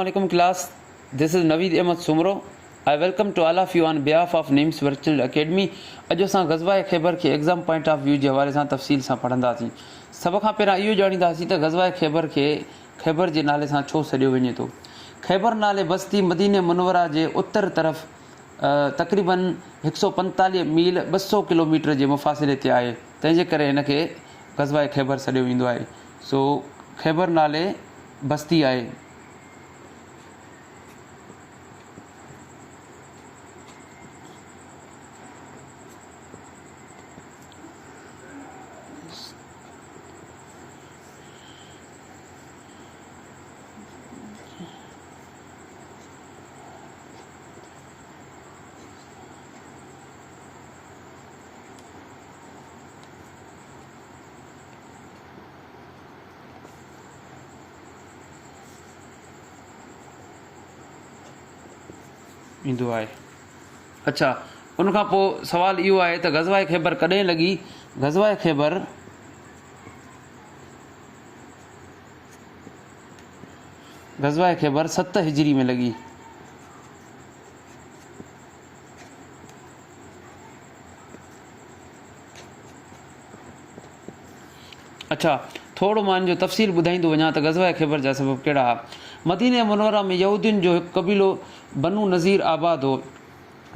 Assalamualaikum class. This is Naveed Ahmad Sumro. I welcome to all of you on behalf of NIMS Virtual Academy. अॼु असां ग़ज़वाए ख़ैबर खे exam point of view जे हवाले सां तफ़सील सां पढ़ंदासीं। सभ खां पहिरियां इहो ॼाणींदासीं त ग़ज़वाए ख़ैबर खे ख़ैबर जे नाले सां छो सॾियो वञे थो। ख़ैबर नाले बस्ती मदीने मुनव्वरा जे उत्तर तरफ़ तक़रीबन 145 मील 200 किलोमीटर जे मुफ़ासिले ते आहे, तंहिंजे करे हिन खे ग़ज़वाए ख़ैबर सॾियो वेंदो आहे। सो ख़ैबर नाले बस्ती आहे। ईंदो आहे। अच्छा, उनखां पोइ सवाल इहो आहे त ग़ज़वाए ख़ैबर कॾहिं लॻी। ग़ज़वाए ख़ैबर 7 हिजरी में लॻी। अच्छा, थोरो मां हिन जो तफ़सील ॿुधाईंदो वञा त ग़ज़वाए ख़ैबर जा सबब कहिड़ा हुआ। मदीने मुनव्वरा में यहूदियुनि जो हिकु क़बीलो बनू नज़ीर आबाद हो,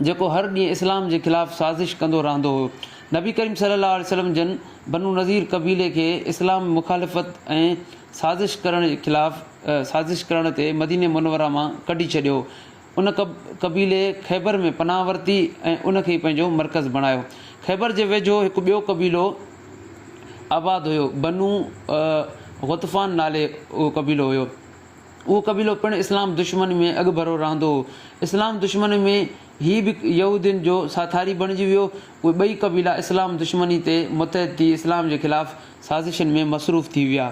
जेको हर ॾींहुं इस्लाम जे ख़िलाफ़ु साज़िश कंदो रहंदो हो। नबी करीम सल्लल्लाहु अलैहि वसल्लम जन बनू नज़ीर क़बीले खे इस्लाम मुखालिफ़त ऐं साज़िश करण ते मदीने मुनव्वरा मां कढी छॾियो। उन क़बीले ख़ैबर में पनाह वरिती ऐं उनखे पंहिंजो मर्कज़ बणायो। ख़ैबर जे वेझो हिकु ॿियो क़बीलो आबाद हुयो, बनू ग़ुतफ़ान नाले उहो क़बीलो हुयो। उहो क़बीलो पिणु इस्लाम दुश्मनी में अॻुभरो रहंदो हो। इस्लाम दुश्मनी में हीअ बि यहूदियुनि जो साथारी बणिजी वियो। उहे ॿई क़बीला इस्लाम दुश्मनी ते मुतहद थी इस्लाम जे ख़िलाफ़ु साज़िशनि में मसरूफ़ थी विया।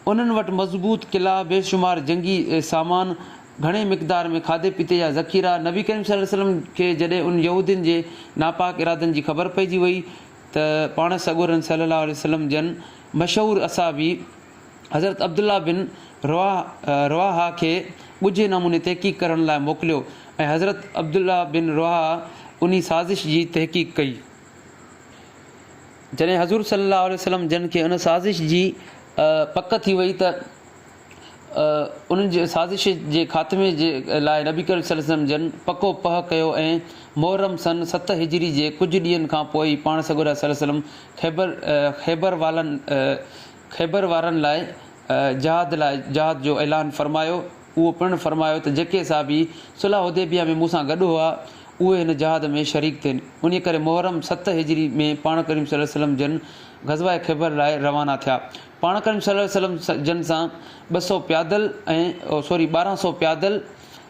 उन्हनि वटि मज़बूत क़िला, बेशुमार जंगी सामान, घणे मिक़दार में खाधे पीते जा ज़ख़ीरा। नबी करीम सल्लल्लाहु अलैहि वसल्लम खे जॾहिं उन यहूदियुनि जे नापाक इरादनि जी ख़बर पइजी वई त पाण सॻोरनि सल्लल्लाहु अलैहि वसल्लम जन मशहूरु असाबी हज़रत अब्दुल्ला बिन रवाहा खे ॻुझे नमूने तहक़ीक़ करण लाइ मोकिलियो ऐं हज़रत अब्दुल्ला बिन रवाहा उन साज़िश जी तहक़ीक़ कई। जॾहिं हज़ूर सल्लल्लाहु अलैहि वसल्लम जन खे उन साज़िश जी पक थी वई त उन्हनि जे साज़िश जे ख़ात्मे जे लाइ नबी करीम सल्लल्लाहु अलैहि वसल्लम जन पको पह कयो ऐं मुहर्रम सन 7 हिजरी जे कुझु ॾींहंनि खां पोइ पाण सॻोरा सल्लल्लाहु अलैहि वसल्लम ख़ैबर वारनि लाइ जहाद जो ऐलान फरमायो। उहो पिणु फरमायो त जेके साहबी सुलह हुदैबिया में मूंसां गॾु हुआ उहे हिन जहाद में शरीक थियनि। उन करे मुहर्रम 7 हिजरी में पाण करीम सल्लल्लाहु अलैहि वसल्लम जन ग़ज़वाए ख़ैबर लाइ रवाना थिया। पाण करीम सल्लल्लाहु अलैहि वसल्लम जन सां 1200 प्यादल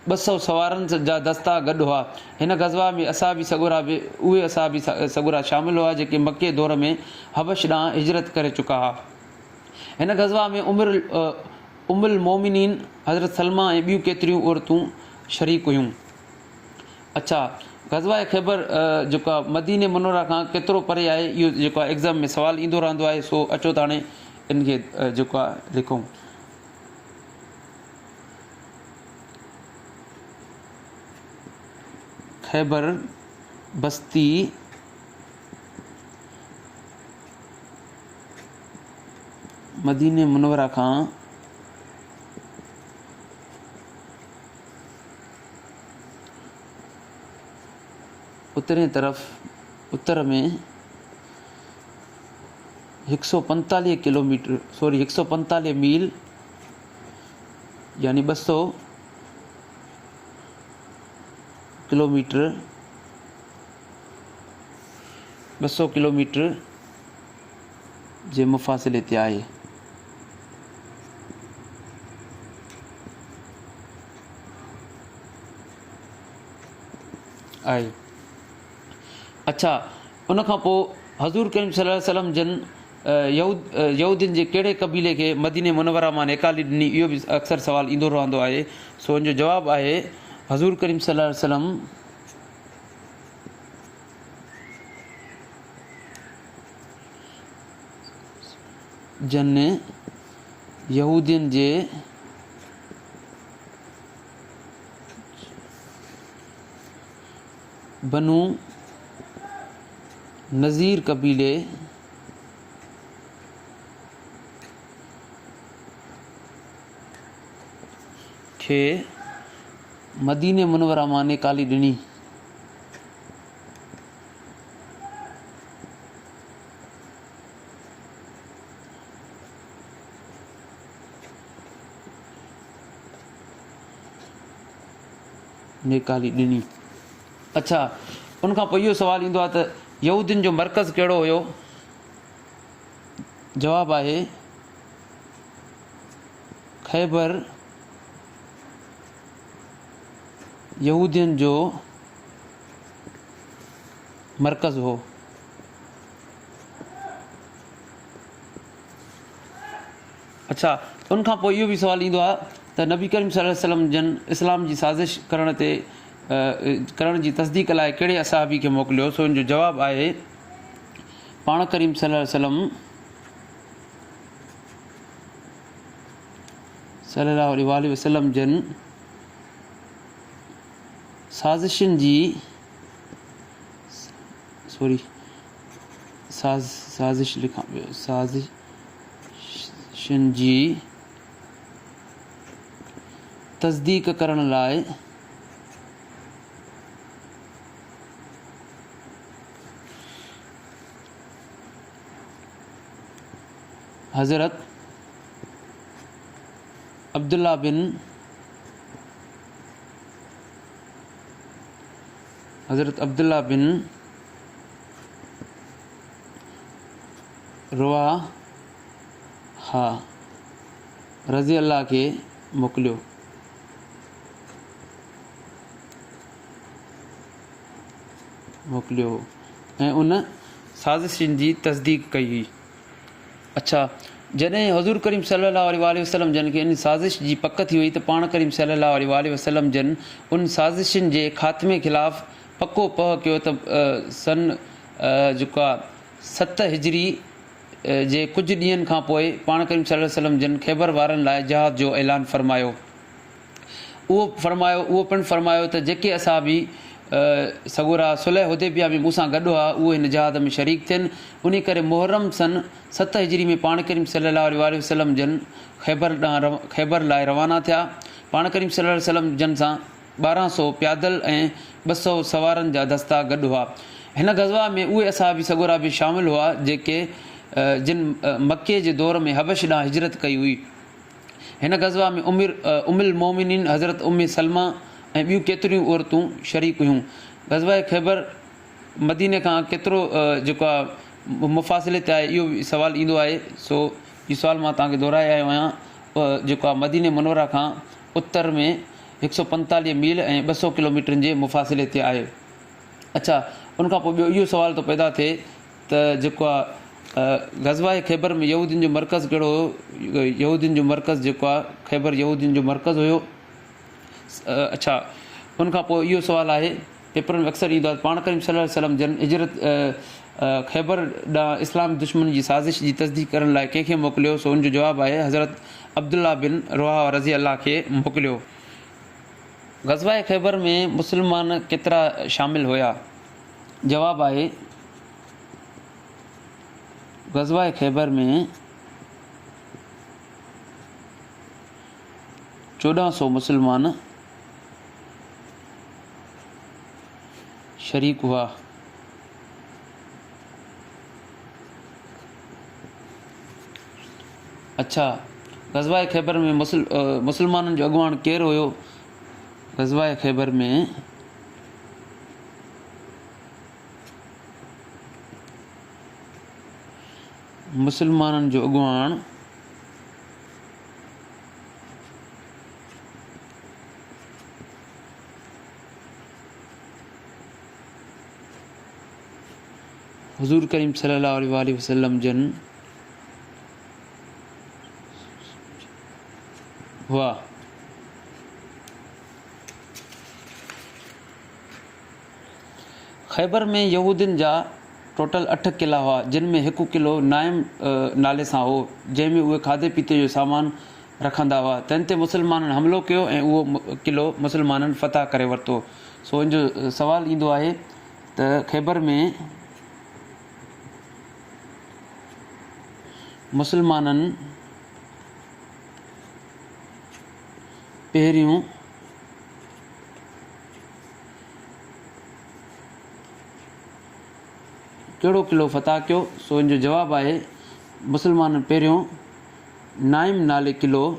200 सवारनि जा दस्ता गॾु हुआ। हिन ग़ज़वा में असाबी सॻुरा शामिल हुआ जेके मके दौर में हबश ॾांहुं हिजरत करे चुका हुआ। हिन ग़ज़वा में उमुल मोमिनीन हज़रत सलमा ऐं ॿियूं केतिरियूं औरतूं शरीक हुयूं। अच्छा, ग़ज़वाए ख़ैबर जेको आहे मदीने मुनव्वरा खां केतिरो परे आहे, इहो जेको आहे एग्ज़ाम में सुवालु ईंदो रहंदो आहे। सो अचो त हाणे इनखे जेको आहे लिखूं। ख़ैबर बस्ती मदीने मुनव्वरा खां उत्तर में 145 मील यानी 200 किलोमीटर जे मुफ़ासिले ते आहे। अच्छा, उनखां पोइ हज़ूर करीम सल्लल्लाहु अलैहि वसल्लम जन यहूदियुनि जे कहिड़े क़बीले खे मदीने मुनव्वरा मां निकाली ॾिनी, इहो बि अक्सर सुवालु ईंदो रहंदो आहे। सो हिन जो जवाबु आहे हज़ूर करीम सल्लल्लाहु अलैहि वसल्लम जन यहूदियुनि जे बनु नज़ीर कबीले खे मदीने मुनवरा मां निकाली ॾिनी। निकाली ॾिनी। अच्छा, उनखां पोइ इहो सुवाल ईंदो आहे त यहूदियुनि जो मर्कज़ कहिड़ो हुयो? जवाबु आहे ख़ैबर यहूदियुनि जो मर्कज़ हो। अच्छा, उनखां पोइ इहो बि सुवालु ईंदो आहे त नबी करीम सल्लल्लाहु अलैहि वसल्लम जन इस्लाम जी साज़िश करण जी तस्दीक लाइ कहिड़े असहाबी खे मोकिलियो? सो हिन जो जवाबु आहे पाण करीम सल्लल्लाहु अलैहि वसल्लम जन साज़िशुनि जी साज़िश लिखां पियो, साज़िशुनि जी तस्दीक करण लाइ हज़रत अब्दुल्ला बिन रवाहा रज़ी अल्लाह खे मोकिलियो। ऐं उन साज़िशुनि जी तस्दीक कई हुई। अच्छा, जॾहिं हज़ूर करीम सल्लल्लाहु अलैहि वसल्लम जन खे इन साज़िश जी पक थी वई त पाण करीम सल्लल्लाहु अलैहि वसल्लम जन उन साज़िशुनि जे ख़ात्मे ख़िलाफ़ पको पह कयो त सन जेको आहे 7 हिजरी जे कुझु ॾींहंनि खां पोइ पाण करीम सल्लल्लाहु अलैहि वसल्लम जन ख़ैबर वारनि लाइ जहाद जो ऐलान फरमायो। उहो पिणु फरमायो त जेके असहाबी सगोरा सुलह हुदैबिया में मूंसां गॾु हुआ उहे हिन जहाद में शरीक थियनि। उन करे मुहर्रम सन 7 हिजरी में पाण करीम सल्लल्लाहु अलैहि वसल्लम जन ख़ैबर लाइ रवाना थिया। पाण करीम सल्लल्लाहु अलैहि वसल्लम जन सां 1200 प्यादल ऐं 200 सवारनि जा दस्ता गॾु हुआ। हिन ग़ज़वा में उहे असहाबी सगोरा बि शामिल हुआ जेके जिन मके जे दौर में हबश ॾांहुं हिजरत कई हुई। हिन ग़ज़वा में उम्मुल मोमिनीन हज़रत उम्मे सलमा ऐं ॿियूं केतिरियूं औरतूं शरीक हुयूं। ग़ज़वा ख़ैबर मदीने खां केतिरो जेको आहे मुफ़ासिले ते आहे, इहो बि सुवालु ईंदो आहे। सो इहो सुवालु मां तव्हांखे दोहराए आयो आहियां। जेको आहे मदीने मुनवरा खां उत्तर में 145 मील ऐं 200 किलोमीटरनि जे मुफ़ासिले ते आहे। अच्छा, उनखां पोइ ॿियो इहो सुवालु थो पैदा थिए त जेको आहे ग़ज़वा ख़ैबर में यहूदियुनि जो मर्कज़ कहिड़ो हुयो? यहूदियुनि जो मर्कज़ जेको आहे ख़ैबर यहूदियुनि जो मर्कज़ हुयो। अच्छा, उनखां पोइ इहो सुवालु आहे, पेपरनि में अक्सर ईंदो आहे, पाण करीम सल्लल्लाहु अलैहि वसल्लम जन हिजरत ख़ैबर ॾांहुं इस्लाम दुश्मन जी साज़िश जी तस्दीक करण लाइ कंहिंखे मोकिलियो? सो हुनजो जवाबु आहे हज़रत अब्दुल्ला बिन रवाहा रज़ी अल्लाह खे मोकिलियो। ग़ज़वा ख़ैबर में मुस्लमान केतिरा शामिल हुया? जवाबु आहे ग़ज़वा ख़ैबर में 1400 मुसलमान शरीक हुआ। अच्छा, ग़ज़वा ख़ैबर में मुसलमाननि जो अॻुवान केरु हुयो? ग़ज़वा ख़ैबर में मुसलमाननि जो अॻुवान हुज़ूर करीम सल्लल्लाहु अलैहि वसल्लम जन हुआ। ख़ैबर में यहूदियुनि जा टोटल 8 किला हुआ, जिन में 1 किलो नाइम नाले सां हो, जंहिंमें उहे खाधे पीते जो सामान रखंदा हुआ। तंहिं ते मुस्लमाननि हमिलो कयो ऐं उहो क़िलो मुस्लमाननि फ़तह करे वरितो। सो इन जो सुवालु ईंदो आहे त ख़ैबर में मुस्लमाननि पहिरियों कहिड़ो क़िलो फ़तह कयो? सो इन जो जवाबु आहे मुस्लमाननि पहिरियों नाइम नाले क़िलो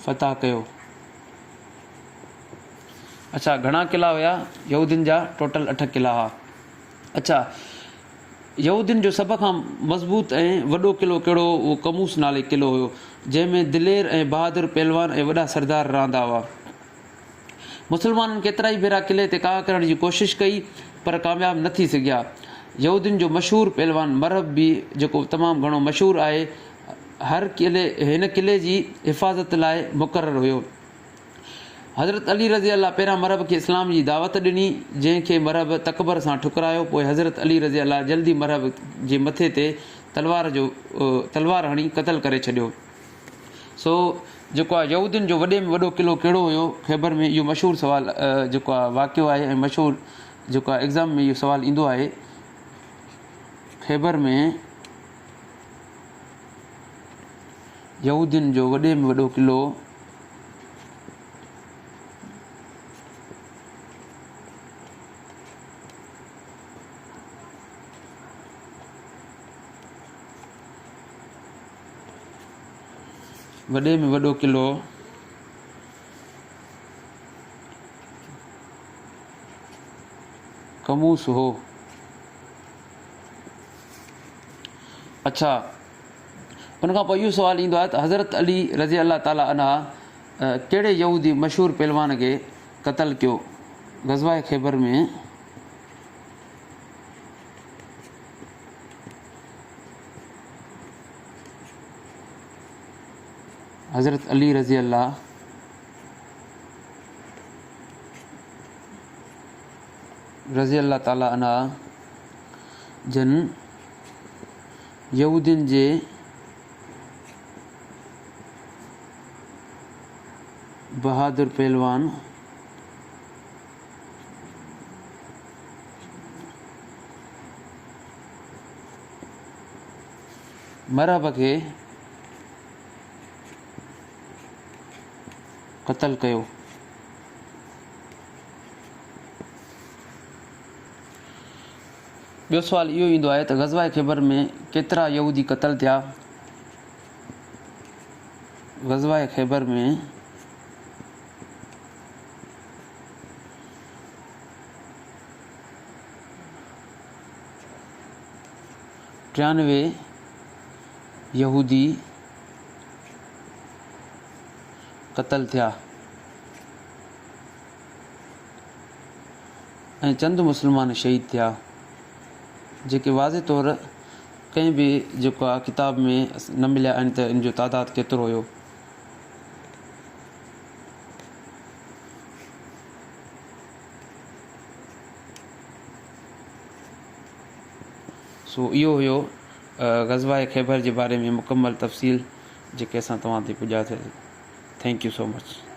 फ़तह कयो। अच्छा, घणा क़िला हुया यहूदियुनि जा? टोटल 8 क़िला हुआ। अच्छा, यहूदियुनि जो सभ खां मज़बूत ऐं वॾो क़िलो कहिड़ो? उहो कमूस नाले क़िलो हुयो, जंहिंमें दिलेर ऐं बहादुर पहलवान ऐं वॾा सरदार रहंदा हुआ। मुस्लमाननि केतिरा ई भेरा क़िले ते काह करण जी कोशिशि कई पर कामयाबु न थी सघिया। यहूदियुनि जो मशहूरु पहलवान मरहब बि जेको तमामु घणो मशहूरु आहे, हिन क़िले जी हिफ़ाज़त लाइ मुक़ररु हुयो। हज़रत अली रज़ी अल्लाह पहिरां मरहब खे इस्लाम जी दावत ॾिनी, जंहिंखे मरहब तकबर सां ठुकरायो। पोइ हज़रत अली रज़ी अल्लाह जल्दी मरहब जे मथे ते तलवार हणी क़तल करे छॾियो। सो जेको आहे यहूदियुनि जो वॾे में वॾो क़िलो कहिड़ो हुयो ख़ैबर में? इहो मशहूरु सुवालु जेको आहे वाक़ियो आहे ऐं मशहूरु जेको आहे एग्ज़ाम में इहो सुवालु ईंदो आहे। ख़ैबर में यहूदियुनि जो वॾे में वॾो क़िलो वॾे में वॾो क़िलो कमूस हो। अच्छा, उन खां पोइ इहो सुवालु ईंदो आहे त हज़रत अली रज़ी अल्लाह ताला अना कहिड़े यहूदी मशहूरु पहलवान खे क़तल कयो? ग़ज़वाए ख़ैबर में हज़रत अली रज़ी अल्लाह ताला अना जन यहूदियुनि जे बहादुर पहलवान मरहब खे क़तल कयो। ॿियो सुवालु इहो ईंदो आहे त ग़ज़वाए ख़ैबर में केतिरा यहूदी क़तल थिया? ग़ज़वाए ख़ैबर में 93 यहूदी क़तल थिया ऐं चंद मुस्लमान शहीद थिया, जेके वाज़े तौर कंहिं बि जेको आहे किताब में न मिलिया आहिनि त इन जो तादादु केतिरो हुयो। सो इहो हुयो ग़ज़वाए ख़ैबर जे बारे में मुकमल तफ़सील जेके असां तव्हां ते पुॼासीं। Thank you so much.